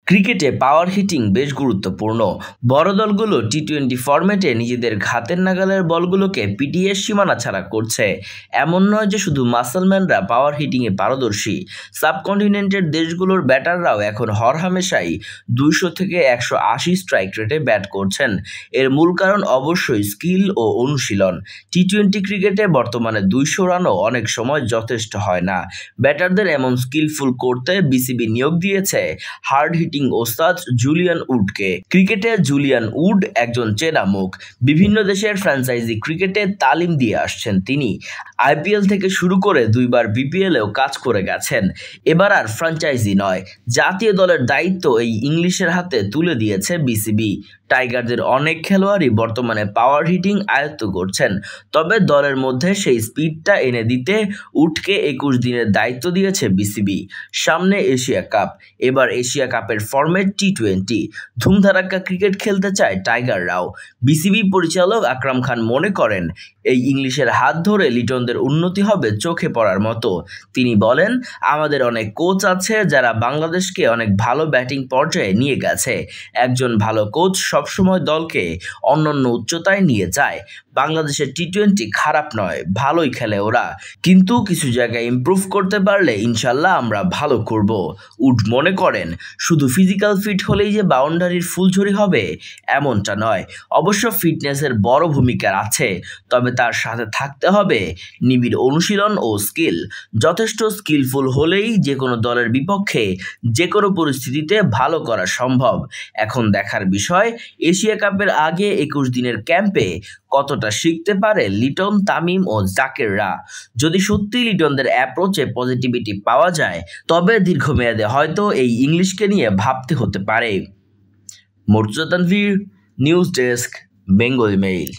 ক্রিকেটে পাওয়ার হিটিং বেশ গুরুত্বপূর্ণ। বড় দলগুলো টি-20 ফরম্যাটে নিজেদের ঘাতের নাগালের বলগুলোকে পিটিয়ে সীমানা ছাড়া করছে। এমন নয় যে শুধু মাসলম্যানরা পাওয়ার হিটিংয়ে পারদর্শী, সাবকন্টিনেন্টের দেশগুলোর ব্যাটাররাও এখন হরহামেশাই 200 থেকে 180 স্ট্রাইক রেটে ব্যাট করছেন। এর মূল কারণ অবশ্যই স্কিল ও অনুশীলন। টি-20 ক্রিকেটে বর্তমানে 200 রানও অনেক সময় যথেষ্ট হয় না। ব্যাটারদের এমন স্কিলফুল করতে বিসিবি নিয়োগ দিয়েছে হার্ড হিটিং ওস্তাদ জুলিয়ান উডকে। ক্রিকেটে জুলিয়ান উড একজন চেনা মুখ। বিভিন্ন দেশের ফ্র্যাঞ্চাইজি ক্রিকেটে তালিম দিয়ে আসছেন তিনি। আইপিএল থেকে শুরু করে 2বার বিপিএলেও কাজ করে গেছেন। এবার আর ফ্র্যাঞ্চাইজি নয়, জাতীয় দলের দায়িত্ব এই ইংলিশের হাতে তুলে দিয়েছে বিসিবি। টাইগারদের অনেক খেলোয়াড়ই বর্তমানে পাওয়ার হিটিং আয়ত্ত করছেন, তবে দলের মধ্যে সেই স্পিডটা এনে দিতে উডকে 21 দিনের দায়িত্ব দিয়েছে বিসিবি। সামনে এশিয়া কাপ, এবার এশিয়া কাপের ফরম্যাট টি-20। ধুমধারাক্কা ক্রিকেট খেলতে চায় টাইগাররাও। বিসিবি পরিচালক আকরাম খান মনে করেন, এই ইংলিশের হাত ধরে লিটনদের উন্নতি হবে চোখে পড়ার মতো। তিনি বলেন, আমাদের অনেক কোচ আছে যারা বাংলাদেশকে অনেক ভালো ব্যাটিং পর্যায়ে নিয়ে গেছে। একজন ভালো কোচ সবসময় দলকে অন্যান্য উচ্চতায় নিয়ে যায়। বাংলাদেশের টি-20 খারাপ নয়, ভালোই খেলে ওরা, কিন্তু কিছু জায়গায় ইমপ্রুভ করতে পারলে ইনশাল্লাহ আমরা ভালো করব। উড মনে করেন, শুধু ফিজিক্যাল ফিট হলেই যে বাউন্ডারির ফুলঝুরি হবে এমনটা নয়। অবশ্য ফিটনেসের বড় ভূমিকা আছে, তবে তার সাথে থাকতে হবে নিবিড় অনুশীলন ও স্কিল। যথেষ্ট স্কিলফুল হলেই যে কোনো দলের বিপক্ষে যে কোনো পরিস্থিতিতে ভালো করা সম্ভব। এখন দেখার বিষয়, এশিয়া কাপের আগে 21 দিনের ক্যাম্পে কতটা শিখতে পারে লিটন, তামিম ও জাকেররা। যদি সত্যি লিটনদের অ্যাপ্রোচে পজিটিভিটি পাওয়া যায়, তবে দীর্ঘমেয়াদে হয়তো এই ইংলিশকে নিয়ে ভাবতে হতে পারে। Murtaza Tanvir, news desk, Bengali mail.